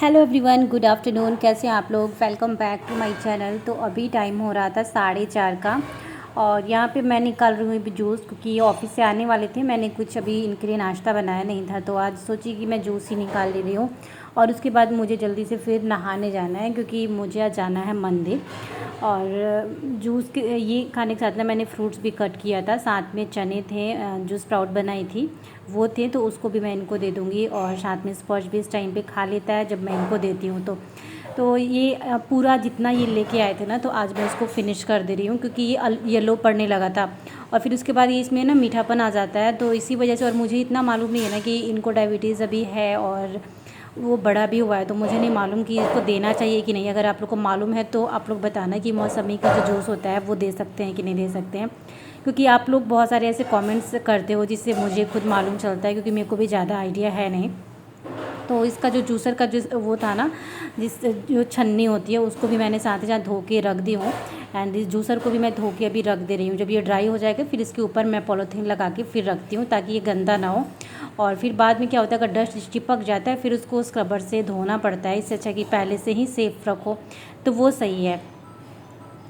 Hello everyone, good afternoon. कैसे हैं आप लोग? Welcome back to my channel. तो अभी टाइम हो रहा था 4:30 का और यहाँ पे मैं निकाल रही हूँ अभी जूस, क्योंकि ये ऑफिस से आने वाले थे। मैंने कुछ अभी इनके लिए नाश्ता बनाया नहीं था, तो आज सोची कि मैं जूस ही निकाल ले रही हूँ। और उसके बाद मुझे जल्दी से फिर नहाने जाना है, क्योंकि मुझे आज जाना है मंदिर। और जूस के ये खाने के साथ ना मैंने फ्रूट्स भी कट किया था, साथ में चने थे, जो स्प्राउट बनाई थी वो थे, तो उसको भी मैं इनको दे दूँगी। और साथ में स्पॉज भी इस टाइम पे खा लेता है जब मैं इनको देती हूँ। तो ये पूरा जितना ये लेके आए थे ना, तो आज मैं इसको फ़िनिश कर दे रही हूँ, क्योंकि ये येलो पड़ने लगा था। और फिर उसके बाद ये इसमें ना मीठापन आ जाता है, तो इसी वजह से। और मुझे इतना मालूम नहीं है ना कि इनको डायबिटीज़ अभी है और वो बड़ा भी हुआ है, तो मुझे नहीं मालूम कि इसको देना चाहिए कि नहीं। अगर आप लोग को मालूम है तो आप लोग बताना कि मौसमी का जो जूस होता है वो दे सकते हैं कि नहीं दे सकते हैं, क्योंकि आप लोग बहुत सारे ऐसे कमेंट्स करते हो जिससे मुझे खुद मालूम चलता है, क्योंकि मेरे को भी ज़्यादा आइडिया है नहीं। तो इसका जो जूसर का जो वो था ना, जो छन्नी होती है, उसको भी मैंने साथ ही साथ धो के रख दी हूँ। एंड इस जूसर को भी मैं धो के अभी रख दे रही हूँ। जब ये ड्राई हो जाएगा फिर इसके ऊपर मैं पॉलीथीन लगा के फिर रखती हूँ, ताकि ये गंदा ना हो। और फिर बाद में क्या होता है, अगर डस्ट चिपक जाता है फिर उसको स्क्रबर से धोना पड़ता है। इससे अच्छा कि पहले से ही सेफ रखो, तो वो सही है।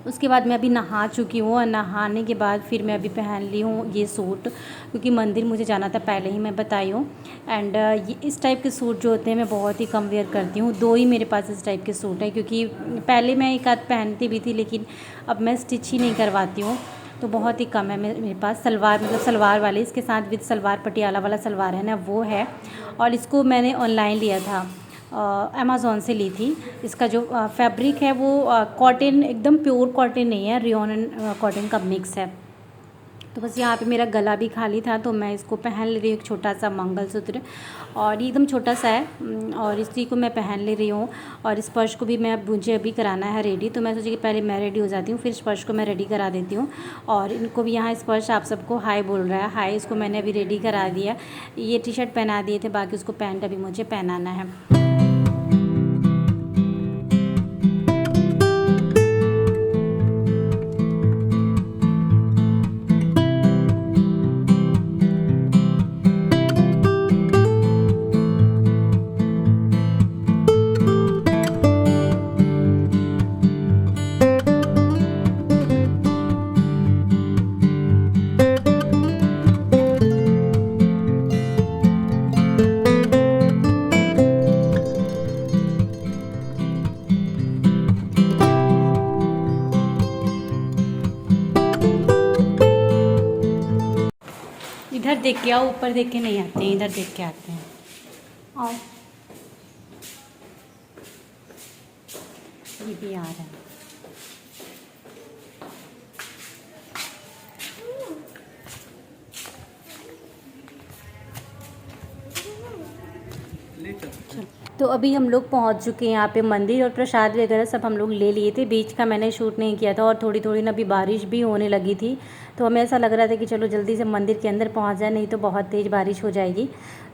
उसके बाद मैं अभी नहा चुकी हूँ, और नहाने के बाद फिर मैं अभी पहन ली हूँ ये सूट, क्योंकि मंदिर मुझे जाना था, पहले ही मैं बताई हूँ। एंड ये इस टाइप के सूट जो होते हैं मैं बहुत ही कम वेयर करती हूँ। 2 ही मेरे पास इस टाइप के सूट हैं, क्योंकि पहले मैं एक आध पहनती भी थी, लेकिन अब मैं स्टिच ही नहीं करवाती हूँ, तो बहुत ही कम है मेरे पास। सलवार मतलब सलवार वाले, इसके साथ विद सलवार, पटियाला वाला सलवार है ना, वो है। और इसको मैंने ऑनलाइन लिया था, अमेज़ॉन से ली थी। इसका जो फैब्रिक है वो कॉटन, एकदम प्योर कॉटन नहीं है, रियॉन एंड कॉटन का मिक्स है। तो बस यहाँ पे मेरा गला भी खाली था, तो मैं इसको पहन ले रही हूँ, एक छोटा सा मंगलसूत्र। और ये एकदम छोटा सा है, और इसी को मैं पहन ले रही हूँ। और स्पर्श को भी मुझे अभी कराना है रेडी, तो मैं सोची कि पहले मैं रेडी हो जाती हूँ, फिर स्पर्श को मैं रेडी करा देती हूँ। और इनको भी यहाँ स्पर्श आप सबको हाय बोल रहा है, हाय। इसको मैंने अभी रेडी करा दिया। ये टी शर्ट पहना दिए थे, बाकी उसको पैंट अभी मुझे पहनाना है। इधर देख के आओ, ऊपर देख के नहीं आते हैं, इधर देख के आते हैं। आओ, ये भी आ रहा है। तो अभी हम लोग पहुंच चुके हैं यहाँ पे मंदिर, और प्रसाद वगैरह सब हम लोग ले लिए थे। बीच का मैंने शूट नहीं किया था, और थोड़ी थोड़ी ना अभी बारिश भी होने लगी थी, तो हमें ऐसा लग रहा था कि चलो जल्दी से मंदिर के अंदर पहुंच जाए, नहीं तो बहुत तेज़ बारिश हो जाएगी।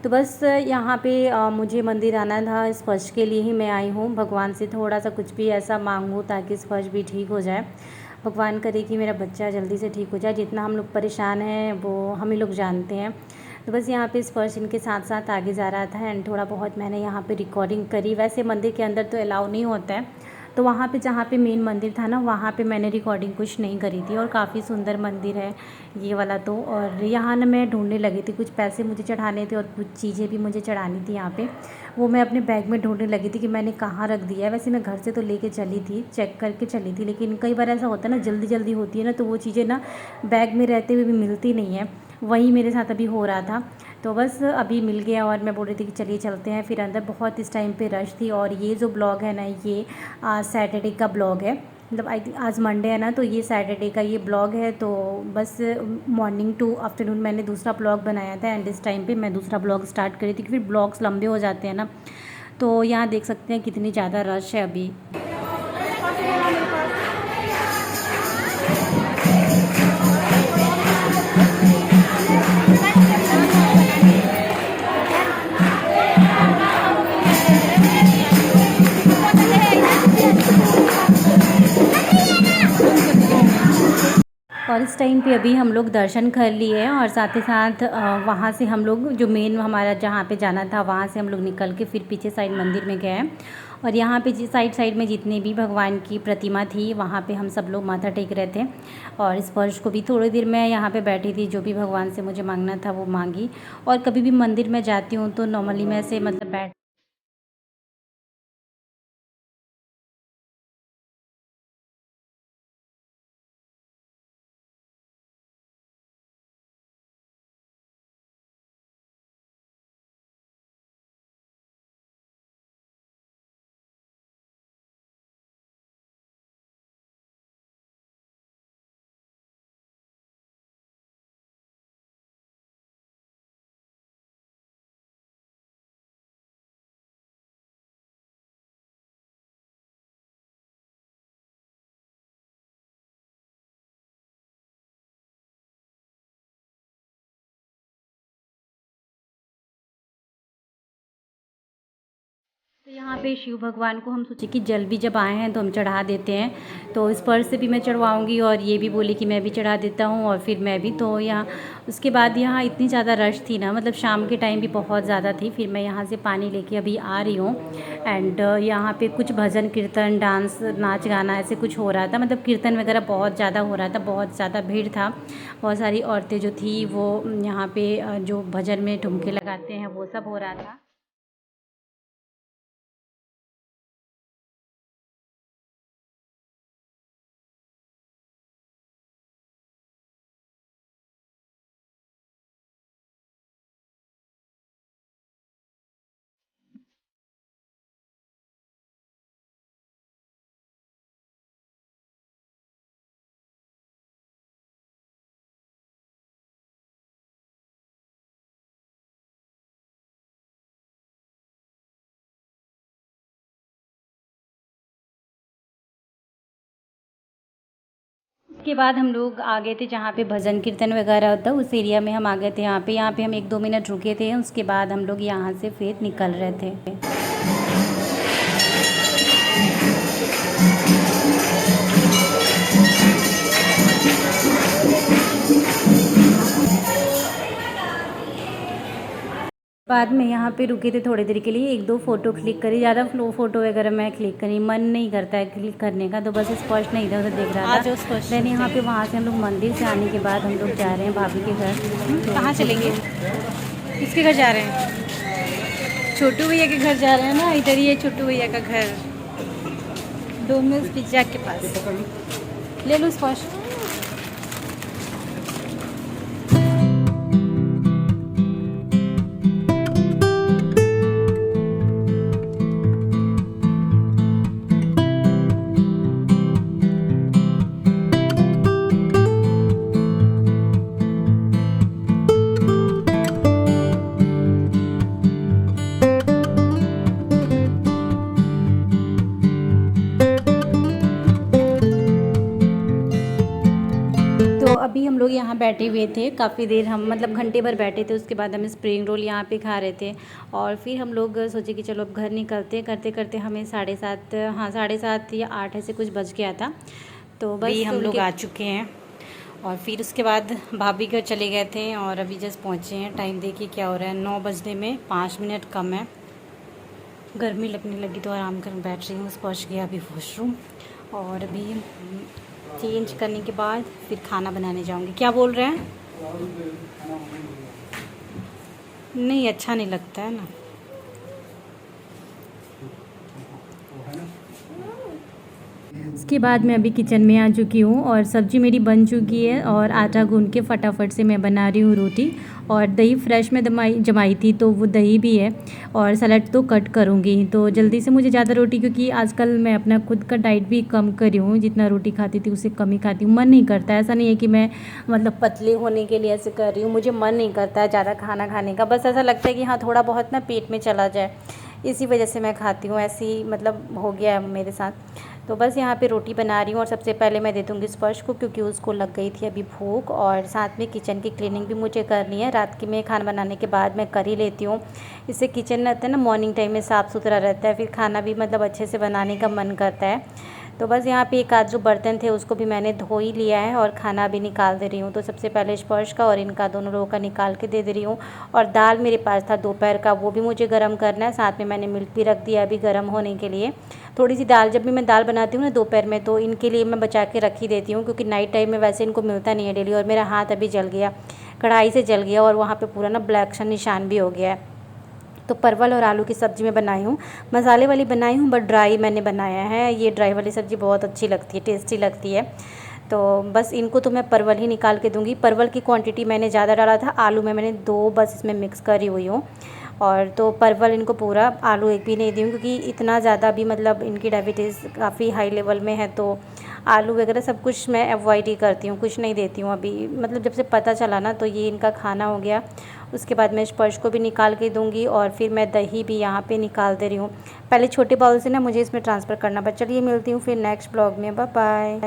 तो बस यहाँ पे मुझे मंदिर आना था, स्पर्श के लिए ही मैं आई हूँ। भगवान से थोड़ा सा कुछ भी ऐसा मांगूँ ताकि स्पर्श भी ठीक हो जाए। भगवान करे कि मेरा बच्चा जल्दी से ठीक हो जाए। जितना हम लोग परेशान हैं वो हम ही लोग जानते हैं। तो बस यहाँ पे स्पर्श इनके साथ साथ आगे जा रहा था, एंड थोड़ा बहुत मैंने यहाँ पे रिकॉर्डिंग करी। वैसे मंदिर के अंदर तो अलाउ नहीं होता है, तो वहाँ पे जहाँ पे मेन मंदिर था ना, वहाँ पे मैंने रिकॉर्डिंग कुछ नहीं करी थी। और काफ़ी सुंदर मंदिर है ये वाला तो। और यहाँ ना मैं ढूंढने लगी थी, कुछ पैसे मुझे चढ़ाने थे और कुछ चीज़ें भी मुझे चढ़ानी थी यहाँ पे। वो मैं अपने बैग में ढूंढने लगी थी कि मैंने कहाँ रख दिया है। वैसे मैं घर से तो लेके चली थी, चेक करके चली थी, लेकिन कई बार ऐसा होता है ना, जल्दी जल्दी होती है ना, तो वो चीज़ें ना बैग में रहते हुए भी मिलती नहीं है। वही मेरे साथ अभी हो रहा था। तो बस अभी मिल गया, और मैं बोल रही थी कि चलिए चलते हैं फिर अंदर। बहुत इस टाइम पे रश थी। और ये जो ब्लॉग है ना, ये सैटरडे का ब्लॉग है, मतलब आई थिंक आज मंडे है ना, तो ये सैटरडे का ये ब्लॉग है। तो बस मॉर्निंग टू आफ्टरनून मैंने दूसरा ब्लॉग बनाया था, एंड इस टाइम पे मैं दूसरा ब्लॉग स्टार्ट करी थी। फिर ब्लॉग्स लंबे हो जाते हैं ना, तो यहाँ देख सकते हैं कितनी ज़्यादा रश है अभी। और इस टाइम पे अभी हम लोग दर्शन कर लिए हैं और साथ ही साथ वहाँ से हम लोग जो मेन हमारा जहाँ पे जाना था वहाँ से हम लोग निकल के फिर पीछे साइड मंदिर में गए। और यहाँ पे साइड साइड में जितने भी भगवान की प्रतिमा थी वहाँ पे हम सब लोग माथा टेक रहे थे। और इस फर्श को भी थोड़ी देर मैं यहाँ पे बैठी थी, जो भी भगवान से मुझे मांगना था वो मांगी। और कभी भी मंदिर में जाती हूँ तो नॉर्मली मैं ऐसे मतलब बैठ तो यहाँ पे शिव भगवान को हम सोचे कि जल भी जब आए हैं तो हम चढ़ा देते हैं। तो इस पर से भी मैं चढ़वाऊँगी और ये भी बोली कि मैं भी चढ़ा देता हूँ और फिर मैं भी। तो यहाँ उसके बाद यहाँ इतनी ज़्यादा रश थी ना, मतलब शाम के टाइम भी बहुत ज़्यादा थी। फिर मैं यहाँ से पानी लेके अभी आ रही हूँ। एंड यहाँ पे कुछ भजन कीर्तन डांस नाच गाना ऐसे कुछ हो रहा था, मतलब कीर्तन वगैरह बहुत ज़्यादा हो रहा था, बहुत ज़्यादा भीड़ था। बहुत सारी औरतें जो थी वो यहाँ पे जो भजन में ठुमके लगाते हैं वो सब हो रहा था। उसके बाद हम लोग आ गए थे जहाँ पे भजन कीर्तन वगैरह होता है, उस एरिया में हम आ गए थे। यहाँ पे हम 1-2 मिनट रुके थे। उसके बाद हम लोग यहाँ से फिर निकल रहे थे। बाद में यहाँ पे रुके थे थोड़ी देर के लिए, 1-2 फ़ोटो क्लिक करी। ज़्यादा फ़ोटो वगैरह मैं क्लिक करी, मन नहीं करता है क्लिक करने का, तो बस स्पष्ट नहीं इधर उधर देख रहा था। देन यहाँ पे वहाँ से हम लोग मंदिर से आने के बाद हम लोग जा रहे हैं भाभी के घर। कहाँ चलेंगे? किसके घर जा रहे हैं? छोटू भैया के घर जा रहे हैं ना, इधर ही है छोटू भैया का घर, डोमिनोज पिज्ज़ा के पास। ले लो स्पष्ट। तो अभी हम लोग यहाँ बैठे हुए थे काफ़ी देर, हम मतलब घंटे भर बैठे थे। उसके बाद हम स्प्रिंग रोल यहाँ पे खा रहे थे और फिर हम लोग सोचे कि चलो अब घर निकलते। करते करते हमें 7:30, हाँ 7:30 या 8 ऐसे कुछ बज गया था। तो बस हम लोग आ चुके हैं और फिर उसके बाद भाभी घर चले गए थे और अभी जस्ट पहुँचे हैं। टाइम देखिए क्या हो रहा है, 9 बजने में 5 मिनट कम है। गर्मी लगने लगी तो आराम कर बैठ रही हूँ। पहुँच गया अभी वॉशरूम और अभी चेंज करने के बाद फिर खाना बनाने जाऊँगी। क्या बोल रहे हैं? नहीं अच्छा नहीं लगता है ना। उसके बाद मैं अभी किचन में आ चुकी हूँ और सब्ज़ी मेरी बन चुकी है और आटा गूँध के फटाफट से मैं बना रही हूँ रोटी। और दही फ्रेश में जमाई थी तो वो दही भी है और सलाद तो कट करूँगी। तो जल्दी से मुझे ज़्यादा रोटी, क्योंकि आजकल मैं अपना खुद का डाइट भी कम करी हूँ, जितना रोटी खाती थी उससे कम ही खाती हूँ। मन नहीं करता, ऐसा नहीं है कि मैं मतलब पतले होने के लिए ऐसे कर रही हूँ, मुझे मन नहीं करता है ज़्यादा खाना खाने का। बस ऐसा लगता है कि हाँ थोड़ा बहुत ना पेट में चला जाए, इसी वजह से मैं खाती हूँ। ऐसे ही मतलब हो गया है मेरे साथ। तो बस यहाँ पे रोटी बना रही हूँ और सबसे पहले मैं दे दूँगी स्पर्श को, क्योंकि उसको लग गई थी अभी भूख। और साथ में किचन की क्लीनिंग भी मुझे करनी है। रात की में खाना बनाने के बाद मैं कर ही लेती हूँ। इससे किचन रहता है ना मॉर्निंग टाइम में साफ़ सुथरा रहता है, फिर खाना भी मतलब अच्छे से बनाने का मन करता है। तो बस यहाँ पे एक आध जो बर्तन थे उसको भी मैंने धो ही लिया है और खाना भी निकाल दे रही हूँ। तो सबसे पहले स्पर्श का और इनका दोनों लोगों का निकाल के दे रही हूँ। और दाल मेरे पास था दोपहर का, वो भी मुझे गर्म करना है। साथ में मैंने मिल्क भी रख दिया अभी गर्म होने के लिए। थोड़ी सी दाल, जब भी मैं दाल बनाती हूँ ना दोपहर में, तो इनके लिए मैं बचा के रख ही देती हूँ, क्योंकि नाइट टाइम में वैसे इनको मिलता नहीं है डेली। और मेरा हाथ अभी जल गया, कढ़ाई से जल गया और वहाँ पर पूरा ना ब्लैक सा निशान भी हो गया है। तो परवल और आलू की सब्ज़ी मैं बनाई हूँ, मसाले वाली बनाई हूँ, बट ड्राई मैंने बनाया है। ये ड्राई वाली सब्ज़ी बहुत अच्छी लगती है, टेस्टी लगती है। तो बस इनको तो मैं परवल ही निकाल के दूँगी। परवल की क्वांटिटी मैंने ज़्यादा डाला था, आलू में मैंने 2 बस इसमें मिक्स करी हुई हूँ। और तो परवल इनको पूरा, आलू एक भी नहीं दी हूँ, क्योंकि इतना ज़्यादा भी मतलब इनकी डायबिटीज़ काफ़ी हाई लेवल में है। तो आलू वगैरह सब कुछ मैं अवॉइड ही करती हूँ, कुछ नहीं देती हूँ अभी। मतलब जब से पता चला ना, तो ये इनका खाना हो गया। उसके बाद मैं स्पर्श को भी निकाल के दूँगी और फिर मैं दही भी यहाँ पे निकाल दे रही हूँ। पहले छोटे बाउल से ना मुझे इसमें ट्रांसफ़र करना, बट चलिए मिलती हूँ फिर नेक्स्ट ब्लॉग में। Bye bye.